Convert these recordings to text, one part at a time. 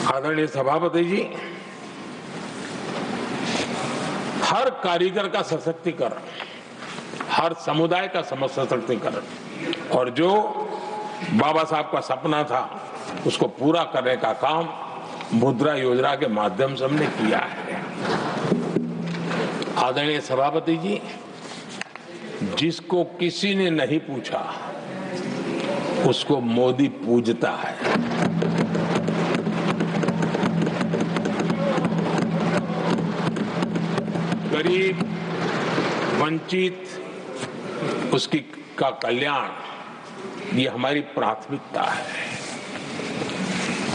आदरणीय सभापति जी, हर कारीगर का सशक्तिकरण, हर समुदाय का सशक्तिकरण और जो बाबा साहब का सपना था उसको पूरा करने का काम मुद्रा योजना के माध्यम से हमने किया है। आदरणीय सभापति जी, जिसको किसी ने नहीं पूछा उसको मोदी पूजता है। गरीब, वंचित, उसकी का कल्याण ये हमारी प्राथमिकता है।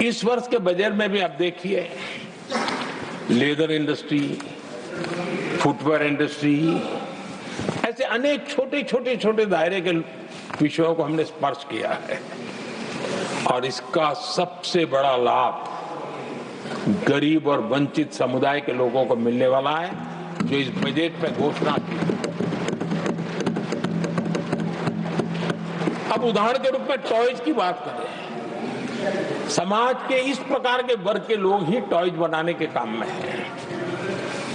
इस वर्ष के बजट में भी आप देखिए, लेदर इंडस्ट्री, फुटवेयर इंडस्ट्री, ऐसे अनेक छोटे दायरे के विषयों को हमने स्पर्श किया है और इसका सबसे बड़ा लाभ गरीब और वंचित समुदाय के लोगों को मिलने वाला है, जो इस बजट पे घोषणा की। अब उदाहरण के रूप में टॉयज की बात करें, समाज के इस प्रकार के वर्ग के लोग ही टॉयज बनाने के काम में हैं।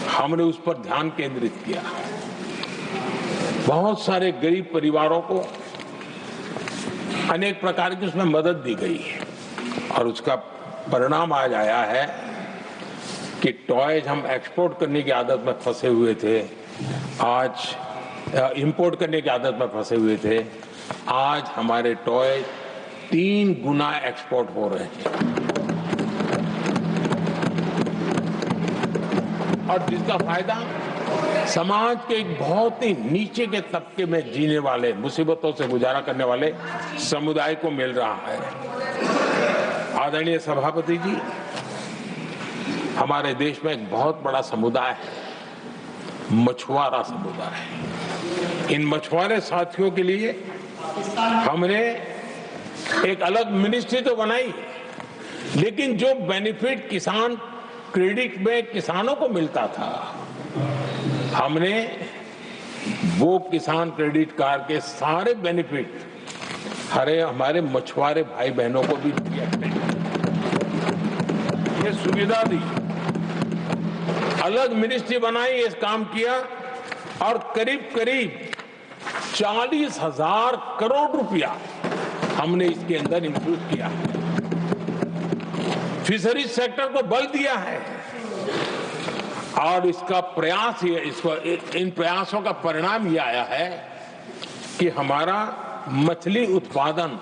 हमने उस पर ध्यान केंद्रित किया। बहुत सारे गरीब परिवारों को अनेक प्रकार की उसमें मदद दी गई और उसका परिणाम आज आया है कि टॉयज हम एक्सपोर्ट करने की आदत में फंसे हुए थे, आज इंपोर्ट करने की आदत में फंसे हुए थे, आज हमारे टॉय 3 गुना एक्सपोर्ट हो रहे हैं और जिसका फायदा समाज के एक बहुत ही नीचे के तबके में जीने वाले, मुसीबतों से गुजारा करने वाले समुदाय को मिल रहा है। आदरणीय सभापति जी, हमारे देश में एक बहुत बड़ा समुदाय है, मछुआरा समुदाय। इन मछुआरे साथियों के लिए हमने एक अलग मिनिस्ट्री तो बनाई, लेकिन जो बेनिफिट किसान क्रेडिट में किसानों को मिलता था, हमने वो किसान क्रेडिट कार्ड के सारे बेनिफिट हमारे मछुआरे भाई बहनों को भी दिया, ये सुविधा दी। अलग मिनिस्ट्री बनाई, इस काम किया और करीब 40,000 करोड़ रुपया हमने इसके अंदर इंफ्यूज किया है। फिशरीज सेक्टर को बल दिया है और इसका प्रयास इन प्रयासों का परिणाम यह आया है कि हमारा मछली उत्पादन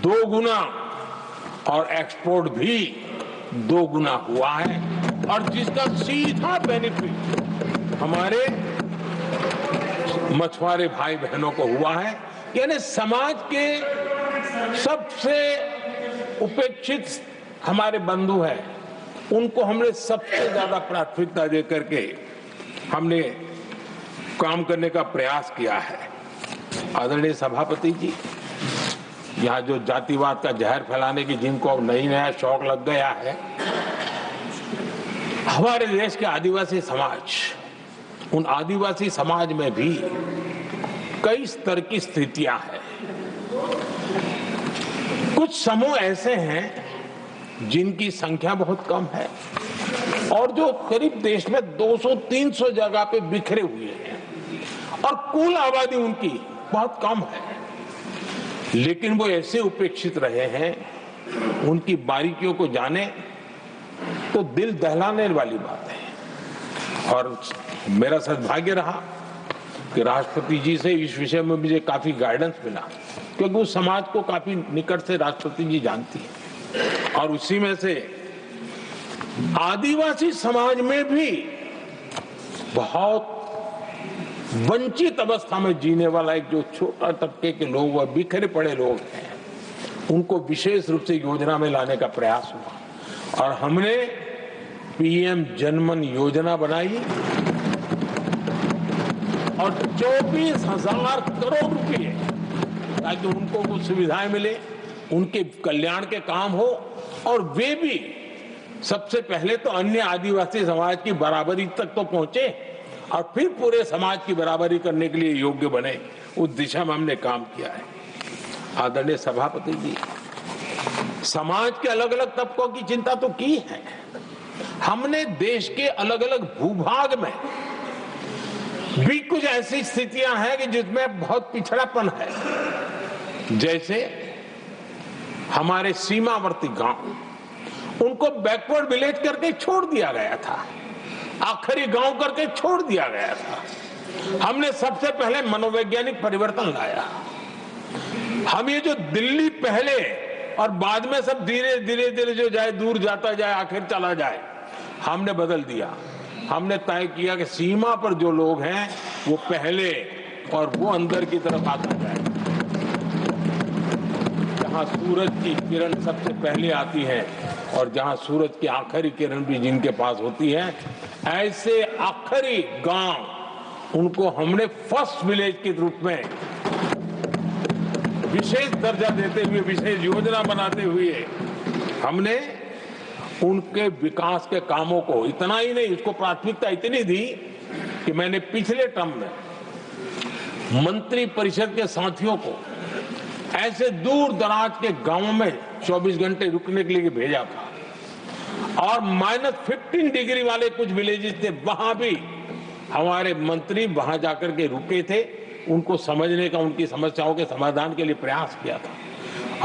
2 गुना और एक्सपोर्ट भी 2 गुना हुआ है और जिसका सीधा बेनिफिट हमारे मछुआरे भाई बहनों को हुआ है। यानी समाज के सबसे उपेक्षित हमारे बंधु हैं, उनको हमने सबसे ज्यादा प्राथमिकता दे करके हमने काम करने का प्रयास किया है। आदरणीय सभापति जी, यहाँ जो जातिवाद का जहर फैलाने की जिनको अब नया शौक लग गया है, हमारे देश के आदिवासी समाज, उन आदिवासी समाज में भी कई स्तर की स्थितियां हैं। कुछ समूह ऐसे हैं जिनकी संख्या बहुत कम है और जो करीब देश में 200-300 जगह पे बिखरे हुए हैं और कुल आबादी उनकी बहुत कम है, लेकिन वो ऐसे उपेक्षित रहे हैं, उनकी बारीकियों को जाने तो दिल दहलाने वाली बात है। और मेरा सद्भाग्य रहा कि राष्ट्रपति जी से इस विषय में मुझे काफी गाइडेंस मिला, क्योंकि उस समाज को काफी निकट से राष्ट्रपति जी जानती है और उसी में से आदिवासी समाज में भी बहुत वंचित अवस्था में जीने वाला एक जो छोटा तबके के लोग व बिखरे पड़े लोग हैं, उनको विशेष रूप से योजना में लाने का प्रयास हुआ और हमने पीएम जनमन योजना बनाई और 24,000 करोड़ रुपए ताकि उनको कुछ सुविधाएं मिले, उनके कल्याण के काम हो और वे भी सबसे पहले तो अन्य आदिवासी समाज की बराबरी तक तो पहुंचे और फिर पूरे समाज की बराबरी करने के लिए योग्य बने। उस दिशा में हमने काम किया है। आदरणीय सभापति जी, समाज के अलग अलग तबकों की चिंता तो की है। हमने देश के अलग अलग भूभाग में भी कुछ ऐसी स्थितियां हैं कि जिसमें बहुत पिछड़ापन है। जैसे हमारे सीमावर्ती गांव, उनको बैकवर्ड विलेज करके छोड़ दिया गया था, आखिरी गांव करके छोड़ दिया गया था। हमने सबसे पहले मनोवैज्ञानिक परिवर्तन लाया। हम ये जो दिल्ली पहले और बाद में सब धीरे धीरे धीरे जो जाए दूर जाता जाए आखिर चला जाए, हमने बदल दिया। हमने तय किया कि सीमा पर जो लोग हैं वो पहले और वो अंदर की तरफ आता जाए। जहां सूरज की किरण सबसे पहले आती है और जहां सूरज की आखिरी किरण भी जिनके पास होती है, ऐसे आखिरी गांव उनको हमने फर्स्ट विलेज के रूप में विशेष दर्जा देते हुए, विशेष योजना बनाते हुए हमने उनके विकास के कामों को, इतना ही नहीं, उसको प्राथमिकता इतनी दी कि मैंने पिछले टर्म में मंत्री परिषद के साथियों को ऐसे दूर दराज के गांवों में 24 घंटे रुकने के लिए भेजा था। और -15 डिग्री वाले कुछ विलेजेस थे, वहां भी हमारे मंत्री वहां जाकर के रुके थे, उनको समझने का, उनकी समस्याओं के समाधान के लिए प्रयास किया था।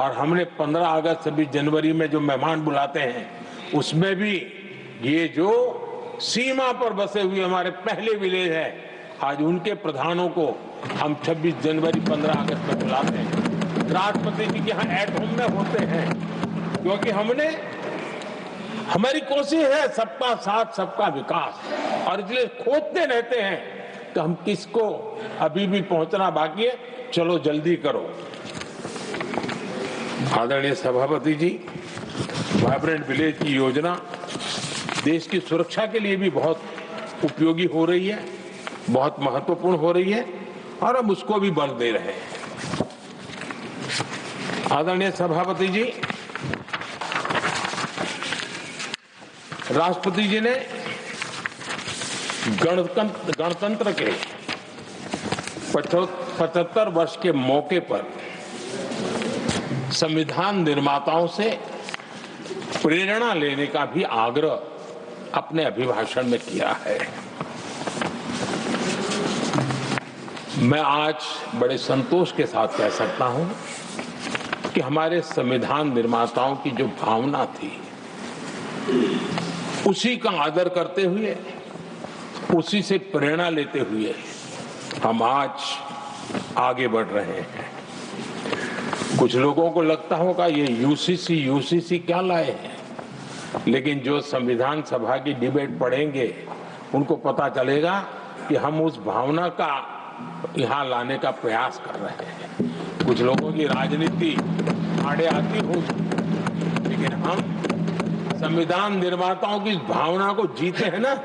और हमने 15 अगस्त 26 जनवरी में जो मेहमान बुलाते हैं, उसमें भी ये जो सीमा पर बसे हुए हमारे पहले विलेज है, आज उनके प्रधानों को हम 26 जनवरी 15 अगस्त में बुलाते हैं। राष्ट्रपति जी के यहाँ एट होम में होते हैं, क्योंकि हमारी कोशिश है सबका साथ सबका विकास, और इसलिए खोजते रहते हैं कि हम किसको अभी भी पहुंचना बाकी है, चलो जल्दी करो। आदरणीय सभापति जी, वाइब्रेंट विलेज की योजना देश की सुरक्षा के लिए भी बहुत उपयोगी हो रही है, बहुत महत्वपूर्ण हो रही है, और हम उसको भी बल दे रहे हैं। आदरणीय सभापति जी, राष्ट्रपति जी ने गणतंत्र के 75 वर्ष के मौके पर संविधान निर्माताओं से प्रेरणा लेने का भी आग्रह अपने अभिभाषण में किया है। मैं आज बड़े संतोष के साथ कह सकता हूं कि हमारे संविधान निर्माताओं की जो भावना थी, उसी का आदर करते हुए, उसी से प्रेरणा लेते हुए हम आज आगे बढ़ रहे हैं। कुछ लोगों को लगता होगा ये यूसीसी क्या लाए हैं, लेकिन जो संविधान सभा की डिबेट पढ़ेंगे उनको पता चलेगा कि हम उस भावना का यहाँ लाने का प्रयास कर रहे हैं। कुछ लोगों की राजनीति आड़े आती होगी, लेकिन हम संविधान निर्माताओं की इस भावना को जीते हैं ना,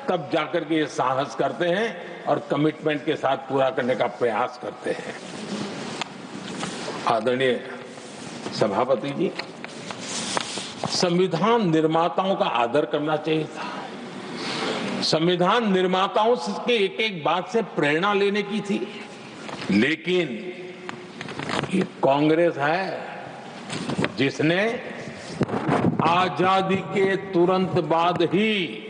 तब जाकर के ये साहस करते हैं और कमिटमेंट के साथ पूरा करने का प्रयास करते हैं। आदरणीय सभापति जी, संविधान निर्माताओं का आदर करना चाहिए था। संविधान निर्माताओं के एक एक बात से प्रेरणा लेने की थी, लेकिन ये कांग्रेस है जिसने आजादी के तुरंत बाद ही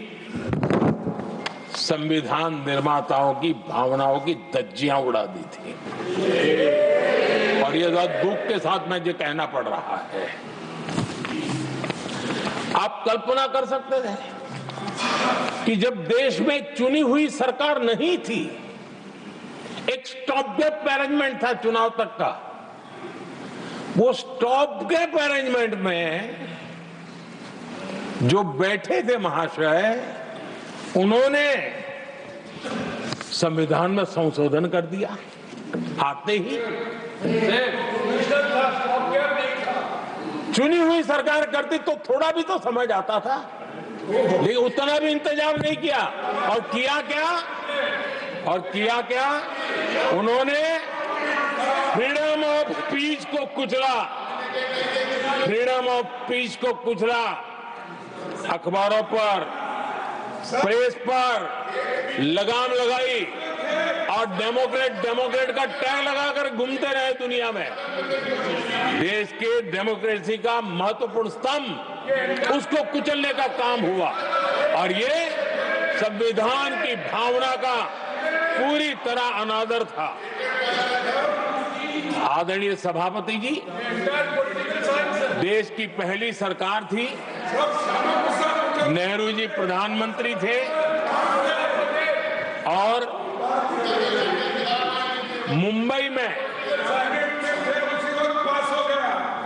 संविधान निर्माताओं की भावनाओं की धज्जियां उड़ा दी थी। और ये दुख के साथ मुझे कहना पड़ रहा है। आप कल्पना कर सकते थे कि जब देश में चुनी हुई सरकार नहीं थी, एक स्टॉप गैप अरेंजमेंट था चुनाव तक का, वो स्टॉप गैप अरेंजमेंट में जो बैठे थे महाशय, उन्होंने संविधान में संशोधन कर दिया। आते ही चुनी हुई सरकार करती तो थोड़ा भी तो समझ आता था, लेकिन उतना भी इंतजाम नहीं किया। और किया क्या उन्होंने फ्रीडम ऑफ स्पीच को कुचला, फ्रीडम ऑफ स्पीच को कुचला। अखबारों पर, प्रेस पर लगाम लगाई और डेमोक्रेट का टैग लगाकर घूमते रहे दुनिया में। देश के डेमोक्रेसी का महत्वपूर्ण स्तंभ उसको कुचलने का काम हुआ और ये संविधान की भावना का पूरी तरह अनादर था। आदरणीय सभापति जी, देश की पहली सरकार थी, नेहरू जी प्रधानमंत्री थे और मुंबई में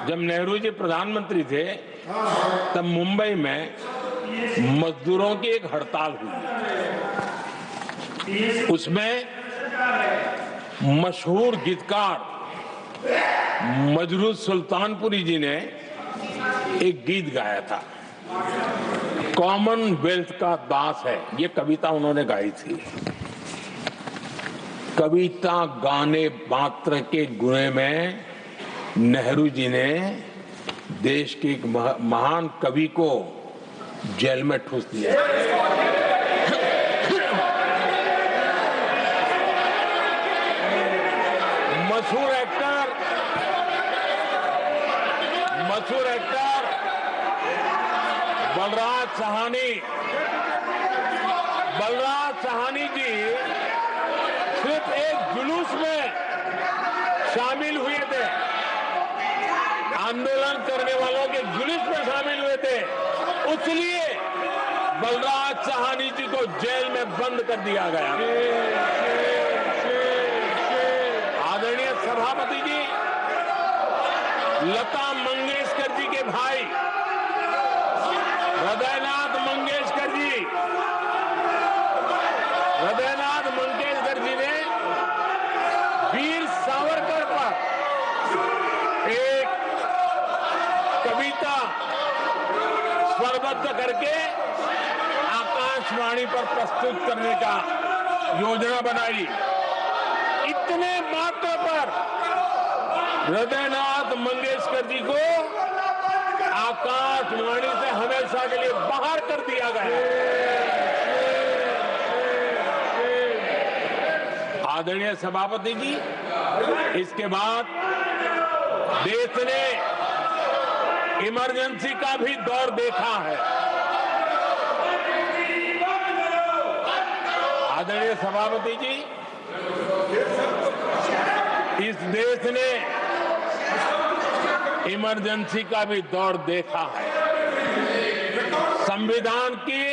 जब नेहरू जी प्रधानमंत्री थे तब मुंबई में मजदूरों की एक हड़ताल हुई। उसमें मशहूर गीतकार मजरूह सुल्तानपुरी जी ने एक गीत गाया था, कॉमनवेल्थ का दास है। ये कविता उन्होंने गाई थी। कविता गाने मात्र के गुणे में नेहरू जी ने देश के एक महान कवि को जेल में ठूस दिया। मशहूर एक्टर बलराज साहनी जी सिर्फ एक जुलूस में शामिल हुए थे, आंदोलन करने वालों के जुलूस में शामिल हुए थे, इसलिए बलराज साहनी जी को जेल में बंद कर दिया गया। आदरणीय सभापति जी, लता मंगेशकर जी के भाई हृदयनाथ मंगेशकर जी ने वीर सावरकर पर एक कविता स्वरबद्ध करके आकाशवाणी पर प्रस्तुत करने का योजना बनाई। इतने मात्र पर हृदयनाथ मंगेशकर जी को आकाशवाणी से हमेशा के लिए बाहर कर दिया गया। आदरणीय सभापति जी, इसके बाद देश ने इमरजेंसी का भी दौर देखा है। आदरणीय सभापति जी, इस देश ने इमरजेंसी का भी दौर देखा है। संविधान की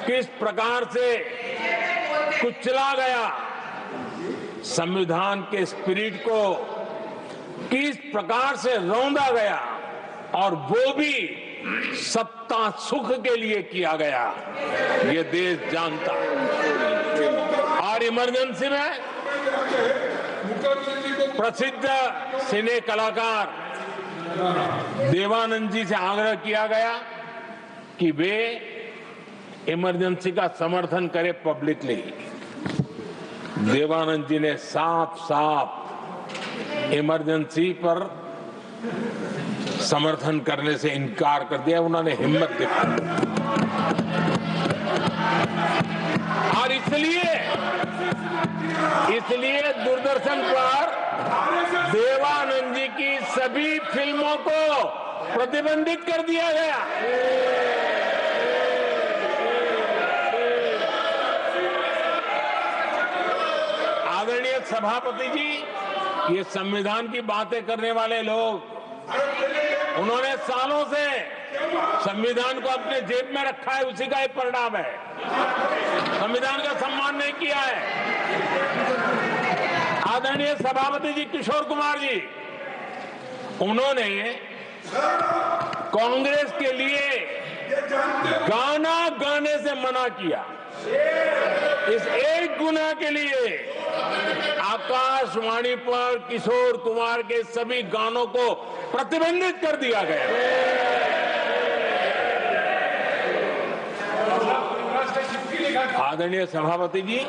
किस प्रकार से कुचला गया, संविधान के स्पिरिट को किस प्रकार से रौंदा गया और वो भी सत्ता सुख के लिए किया गया, ये देश जानता है। और इमरजेंसी में प्रसिद्ध सिने कलाकार देवानंद जी से आग्रह किया गया कि वे इमरजेंसी का समर्थन करें पब्लिकली। देवानंद जी ने साफ इमरजेंसी पर समर्थन करने से इनकार कर दिया। उन्होंने हिम्मत दिखाई और इसलिए दूरदर्शन पर देवानंद जी की सभी फिल्मों को प्रतिबंधित कर दिया गया। आदरणीय सभापति जी, ये संविधान की बातें करने वाले लोग, उन्होंने सालों से संविधान को अपने जेब में रखा है, उसी का एक परिणाम है। संविधान का सम्मान नहीं किया है। आदरणीय सभापति जी किशोर कुमार जी, उन्होंने कांग्रेस के लिए गाना गाने से मना किया। इस एक गुनाह के लिए आकाशवाणी पर किशोर कुमार के सभी गानों को प्रतिबंधित कर दिया गया। आदरणीय सभापति जी,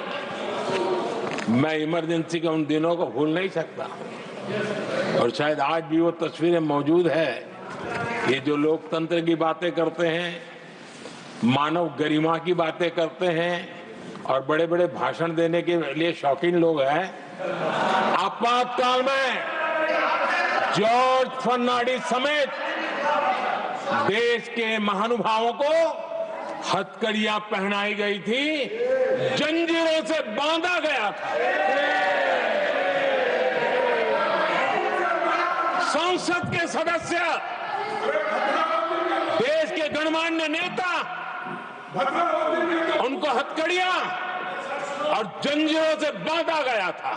मैं इमरजेंसी के उन दिनों को भूल नहीं सकता और शायद आज भी वो तस्वीरें मौजूद है। ये जो लोकतंत्र की बातें करते हैं, मानव गरिमा की बातें करते हैं, और बड़े बड़े भाषण देने के लिए शौकीन लोग हैं। आपातकाल में जॉर्ज फर्नांडिस समेत देश के महानुभावों को हथकड़ियां पहनाई गई थी, जंजीरों से बांधा गया था। संसद के सदस्य, देश के गणमान्य नेता, उनको हथकड़ियां और जंजीरों से बांधा गया था।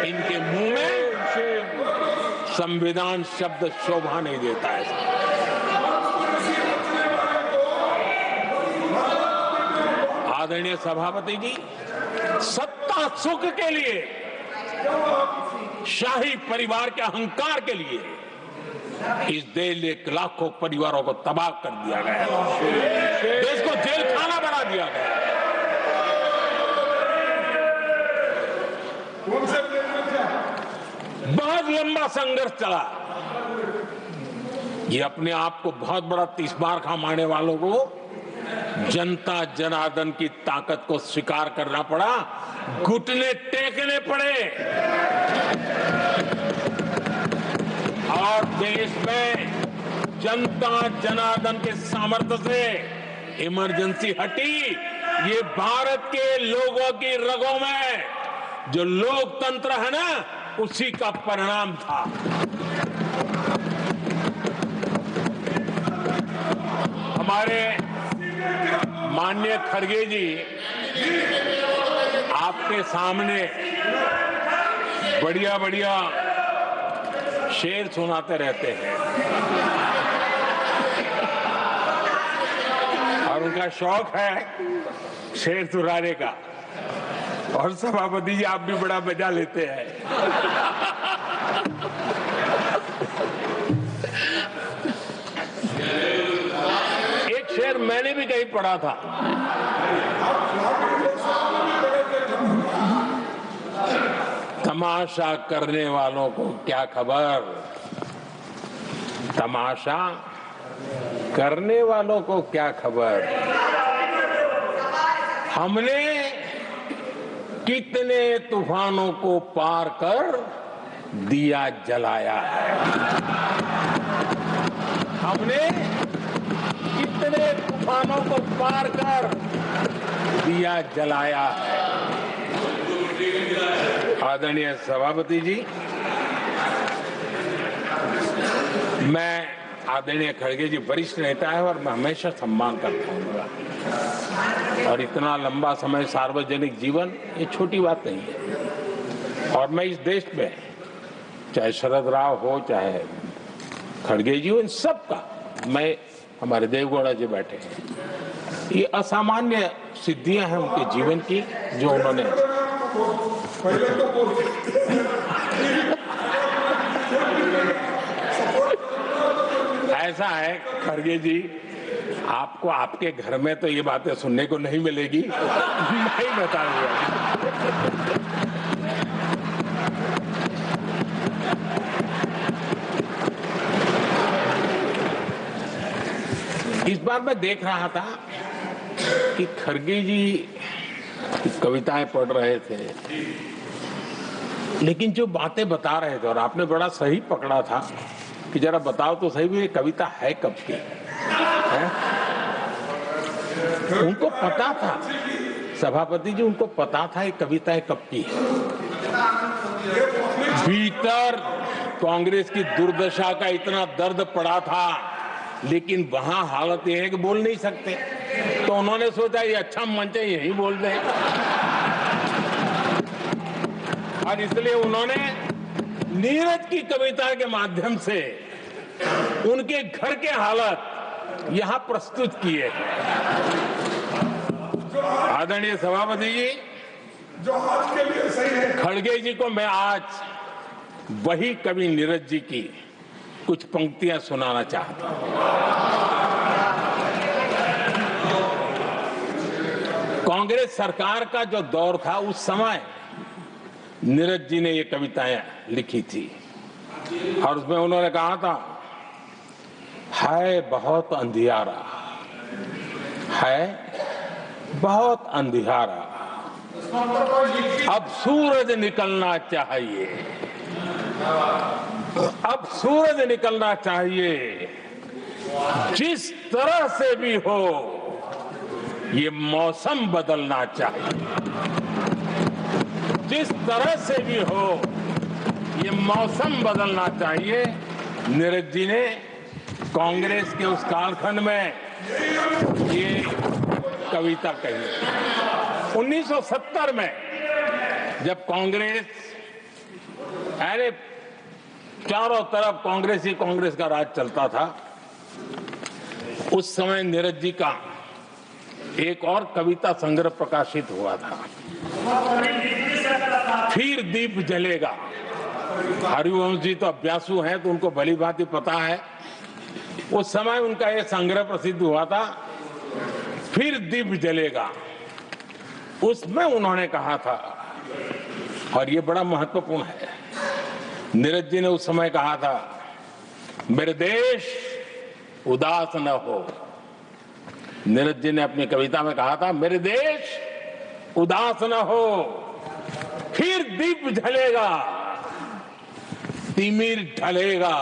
इनके मुंह में संविधान शब्द शोभा नहीं देता है। आदरणीय सभापति जी, सत्ता सुख के लिए, शाही परिवार के अहंकार के लिए इस देश के लाखों परिवारों को तबाह कर दिया गया, देश को जेल खाना बना दिया गया। बहुत लंबा संघर्ष चला। ये अपने आप को बहुत बड़ा 30 बार खा मारने वालों को जनता जनार्दन की ताकत को स्वीकार करना पड़ा, घुटने टेकने पड़े और देश में जनता जनार्दन के सामर्थ्य से इमरजेंसी हटी। ये भारत के लोगों की रगों में जो लोकतंत्र है ना, उसी का परिणाम था। हमारे माननीय खड़गे जी आपके सामने बढ़िया बढ़िया शेर सुनाते रहते हैं और उनका शौक है शेर सुनाने का। और सभापति जी आप भी बड़ा मजा लेते हैं। एक शेर मैंने भी कहीं पढ़ा था, तमाशा करने वालों को क्या खबर, तमाशा करने वालों को क्या खबर, हमने कितने तूफानों को पार कर दिया जलाया है, हमने कितने तूफानों को पार कर दिया जलाया है। आदरणीय सभापति जी, मैं आदरणीय खड़गे जी वरिष्ठ नेता है और मैं हमेशा सम्मान करता हूँ और इतना लंबा समय सार्वजनिक जीवन ये छोटी बात नहीं है। और मैं इस देश में चाहे शरद राव हो चाहे खड़गे जी हो, इन सब का मैं, हमारे देवगौड़ा जी बैठे हैं, ये असामान्य सिद्धियां हैं उनके जीवन की जो उन्होंने ऐसा है। खड़गे जी, आपको आपके घर में तो ये बातें सुनने को नहीं मिलेगी, नहीं बताऊंगा। इस बार मैं देख रहा था कि खड़गे जी कविताएं पढ़ रहे थे, लेकिन जो बातें बता रहे थे, और आपने बड़ा सही पकड़ा था कि जरा बताओ तो सही भी ये कविता है कब की है? उनको पता था, सभापति जी उनको पता था ये कविता कब की है। भीतर कांग्रेस की दुर्दशा का इतना दर्द पड़ा था, लेकिन वहां हालत ये है कि बोल नहीं सकते, तो उन्होंने सोचा ये अच्छा मंच है, यही बोल दें। और इसलिए उन्होंने नीरज की कविता के माध्यम से उनके घर के हालात यहां प्रस्तुत किए। आदरणीय सभापति जी, जो आज के लिए सही है, खड़गे जी को मैं आज वही कवि नीरज जी की कुछ पंक्तियां सुनाना चाहता हूं। कांग्रेस सरकार का जो दौर था उस समय नीरज जी ने ये कविताएं लिखी थी और उसमें उन्होंने कहा था, है बहुत अंधियारा, है बहुत अंधियारा, अब सूरज निकलना चाहिए, अब सूरज निकलना चाहिए। जिस तरह से भी हो ये मौसम बदलना चाहिए, जिस तरह से भी हो ये मौसम बदलना चाहिए। नीरज जी ने कांग्रेस के उस कालखंड में ये कविता कही। 1970 में जब कांग्रेस, अरे चारों तरफ कांग्रेस का राज चलता था, उस समय नीरज जी का एक और कविता संग्रह प्रकाशित हुआ था, फिर दीप जलेगा। हरिवंश जी तो अभ्यासु हैं तो उनको भली भांति पता है। उस समय उनका यह संग्रह प्रसिद्ध हुआ था, फिर दीप जलेगा। उसमें उन्होंने कहा था, और ये बड़ा महत्वपूर्ण है, नीरज जी ने उस समय कहा था, मेरे देश उदास न हो। नीरज जी ने अपनी कविता में कहा था, मेरे देश उदास न हो, फिर दीप जलेगा, तिमिर ढलेगा।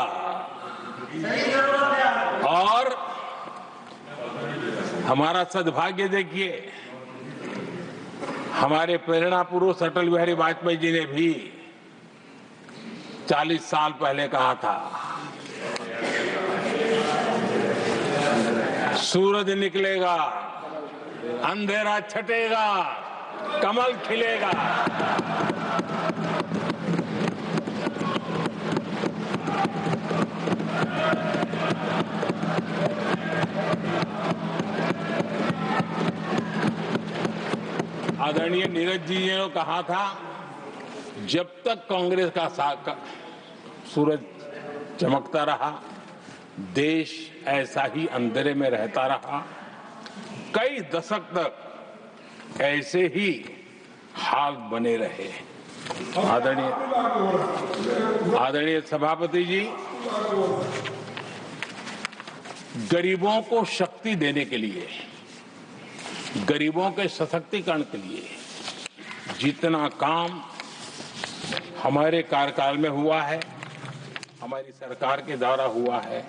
और हमारा सद्भाग्य देखिए, हमारे प्रेरणा पुरुष अटल बिहारी वाजपेयी जी ने भी 40 साल पहले कहा था, सूरज निकलेगा, अंधेरा छटेगा, कमल खिलेगा। आदरणीय नीरज जी ने कहा था, जब तक कांग्रेस का सूरज चमकता रहा, देश ऐसा ही अंधेरे में रहता रहा। कई दशक तक ऐसे ही हाल बने रहे। आदरणीय सभापति जी, गरीबों को शक्ति देने के लिए, गरीबों के सशक्तिकरण के लिए जितना काम हमारे कार्यकाल में हुआ है, हमारी सरकार के द्वारा हुआ है,